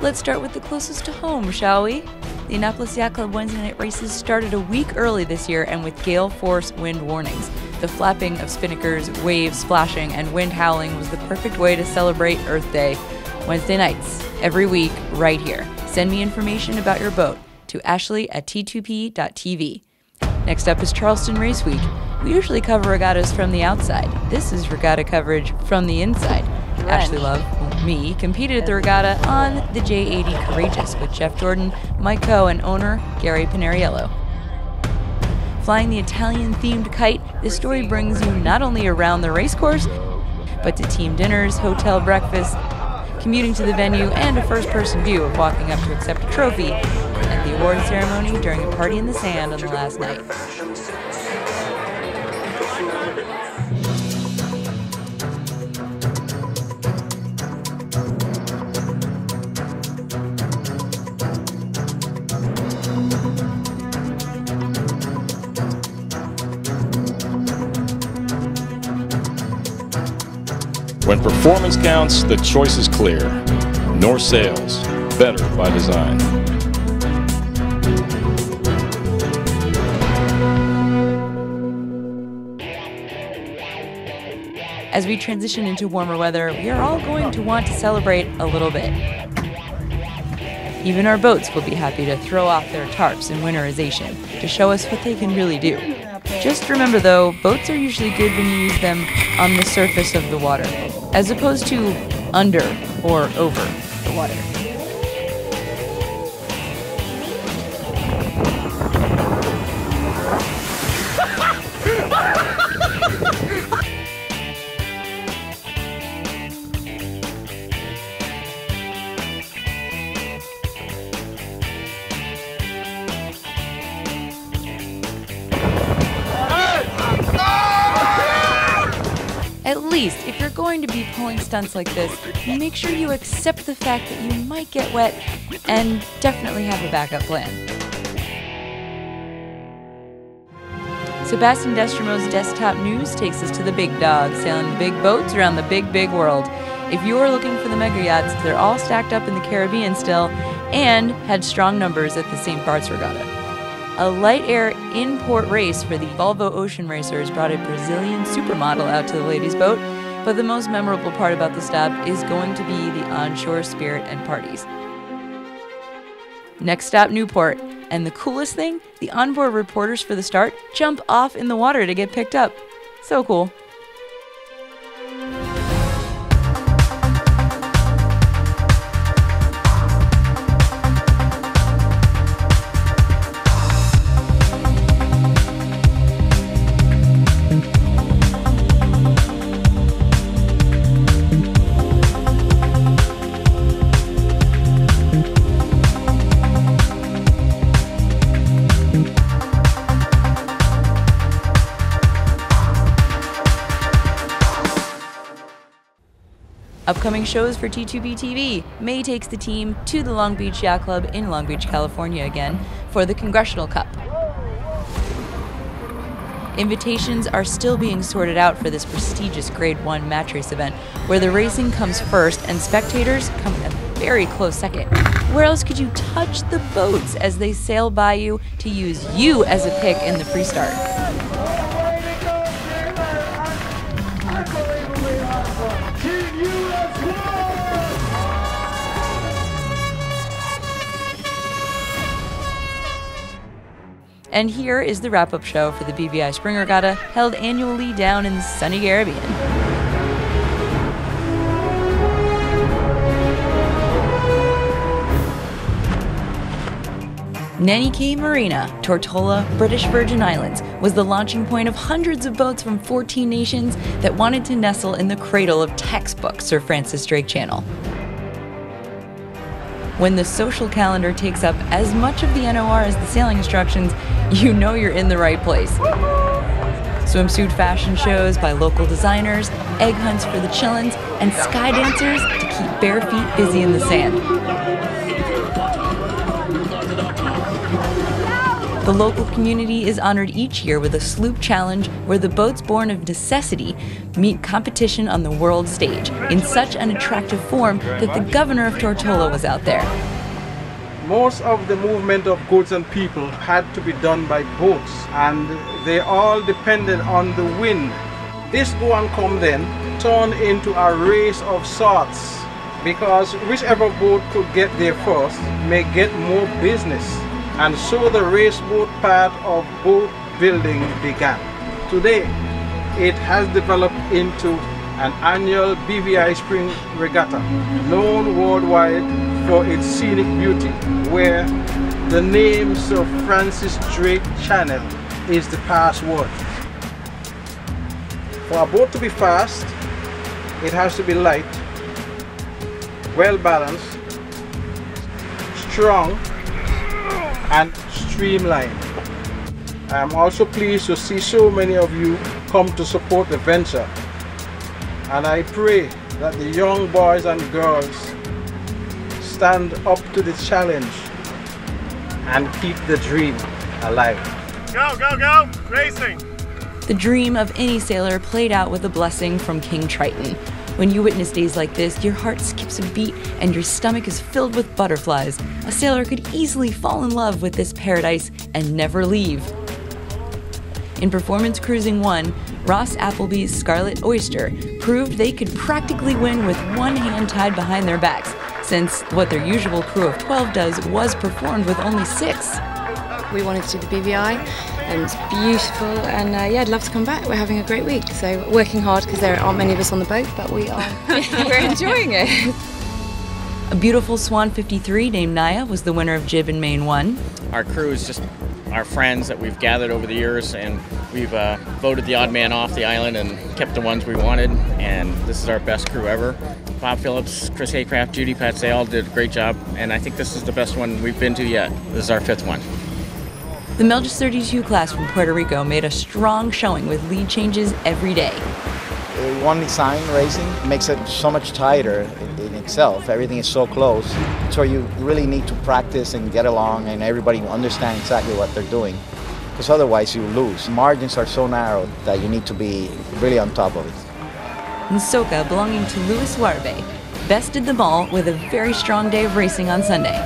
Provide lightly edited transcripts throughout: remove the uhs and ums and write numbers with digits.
Let's start with the closest to home, shall we? The Annapolis Yacht Club Wednesday Night Races started a week early this year and with gale force wind warnings. The flapping of spinnakers, waves splashing, and wind howling was the perfect way to celebrate Earth Day. Wednesday nights, every week, right here. Send me information about your boat to Ashley@T2PTV. Next up is Charleston Race Week. We usually cover regattas from the outside. This is regatta coverage from the inside. Ashley Love, me, competed at the regatta on the J80 Courageous with Jeff Jordan, Mike Coe, and owner Gary Panariello. Flying the Italian-themed kite, this story brings you not only around the racecourse, but to team dinners, hotel breakfasts, commuting to the venue, and a first-person view of walking up to accept a trophy at the award ceremony during a party in the sand on the last night. When performance counts, the choice is clear. North sails, better by design. As we transition into warmer weather, we are all going to want to celebrate a little bit. Even our boats will be happy to throw off their tarps in winterization to show us what they can really do. Just remember though, boats are usually good when you use them on the surface of the water, as opposed to under or over the water. At least, if you're going to be pulling stunts like this, make sure you accept the fact that you might get wet and definitely have a backup plan. Sebastien Destremeau's Desktop News takes us to the big dogs, sailing the big boats around the big, big world. If you're looking for the mega yachts, they're all stacked up in the Caribbean still and had strong numbers at the St. Bart's Regatta. A light air in-port race for the Volvo Ocean Racers brought a Brazilian supermodel out to the ladies' boat, but the most memorable part about the stop is going to be the onshore spirit and parties. Next stop, Newport. And the coolest thing, the onboard reporters for the start jump off in the water to get picked up. So cool. Upcoming shows for T2PTV. May takes the team to the Long Beach Yacht Club in Long Beach, California again for the Congressional Cup. Invitations are still being sorted out for this prestigious Grade 1 match race event, where the racing comes first and spectators come a very close second. Where else could you touch the boats as they sail by you to use you as a pick in the pre-start? And here is the wrap-up show for the BVI Spring Regatta, held annually down in the sunny Caribbean. Nanny Cay Marina, Tortola, British Virgin Islands, was the launching point of hundreds of boats from 14 nations that wanted to nestle in the cradle of textbook Sir Francis Drake Channel. When the social calendar takes up as much of the NOR as the sailing instructions, you know you're in the right place. Swimsuit fashion shows by local designers, egg hunts for the chillins, and sky dancers to keep bare feet busy in the sand. The local community is honored each year with a sloop challenge where the boats born of necessity meet competition on the world stage in such an attractive form that the governor of Tortola was out there. Most of the movement of goods and people had to be done by boats, and they all depended on the wind. This go and come then turned into a race of sorts, because whichever boat could get there first may get more business. And so the race boat part of boat building began. Today, it has developed into an annual BVI Spring Regatta, known worldwide for its scenic beauty, where the name Sir Francis Drake Channel is the password. For a boat to be fast, it has to be light, well balanced, strong, and streamlined. I am also pleased to see so many of you come to support the venture, and I pray that the young boys and girls stand up to the challenge and keep the dream alive. Go, go, go! Racing! The dream of any sailor played out with a blessing from King Triton. When you witness days like this, your heart skips a beat and your stomach is filled with butterflies. A sailor could easily fall in love with this paradise and never leave. In Performance Cruising 1, Ross Appleby's Scarlet Oyster proved they could practically win with one hand tied behind their backs, since what their usual crew of 12 does was performed with only 6. We wanted to do the BVI, and it's beautiful, and yeah, I'd love to come back. We're having a great week, so working hard because there aren't many of us on the boat, but we are. We're enjoying it. A beautiful Swan 53 named Naya was the winner of Jib and Main 1. Our crew is just our friends that we've gathered over the years, and we've voted the odd man off the island and kept the ones we wanted, and this is our best crew ever. Bob Phillips, Chris Haycraft, Judy Pats, they all did a great job, and I think this is the best one we've been to yet. This is our 5th one. The Melges 32 class from Puerto Rico made a strong showing with lead changes every day. One design racing makes it so much tighter in itself. Everything is so close. So you really need to practice and get along and everybody understand exactly what they're doing. Because otherwise you lose. Margins are so narrow that you need to be really on top of it. Nsoka, belonging to Luis Warbe, bested them all with a very strong day of racing on Sunday.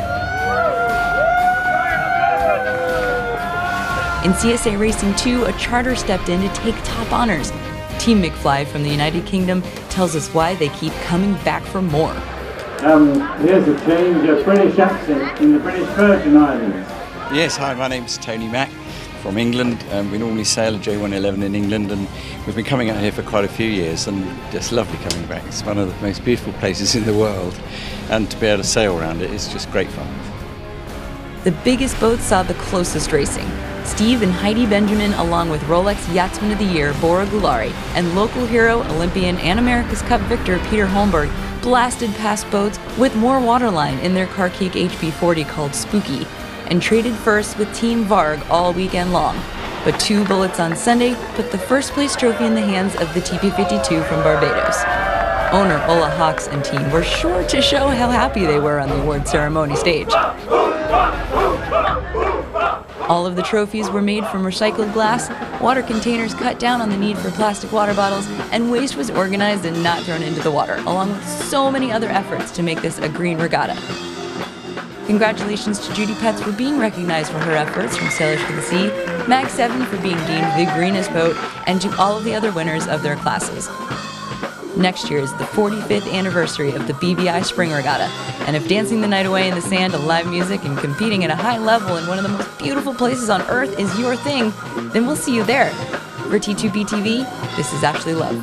In CSA Racing 2, a charter stepped in to take top honors. Team McFly from the United Kingdom tells us why they keep coming back for more. Here's a change of British accent in the British Virgin Islands. Yes, hi, my name's Tony Mack from England. We normally sail a J111 in England, and we've been coming out here for quite a few years, and just lovely coming back. It's one of the most beautiful places in the world, and to be able to sail around it is just great fun. The biggest boats saw the closest racing. Steve and Heidi Benjamin, along with Rolex Yachtsman of the Year, Bora Gulari, and local hero, Olympian, and America's Cup victor, Peter Holmberg, blasted past boats with more waterline in their Carkeek HP40 called Spooky, and traded first with Team Varg all weekend long. But 2 bullets on Sunday put the first place trophy in the hands of the TP52 from Barbados. Owner Ola Hawks and team were sure to show how happy they were on the award ceremony stage. All of the trophies were made from recycled glass, water containers cut down on the need for plastic water bottles, and waste was organized and not thrown into the water, along with so many other efforts to make this a green regatta. Congratulations to Judy Pets for being recognized for her efforts from Sailors for the Sea, Mag 7 for being deemed the greenest boat, and to all of the other winners of their classes. Next year is the 45th anniversary of the BVI Spring Regatta, and if dancing the night away in the sand to live music and competing at a high level in one of the most beautiful places on earth is your thing, then we'll see you there. For T2PTV, this is Ashley Love.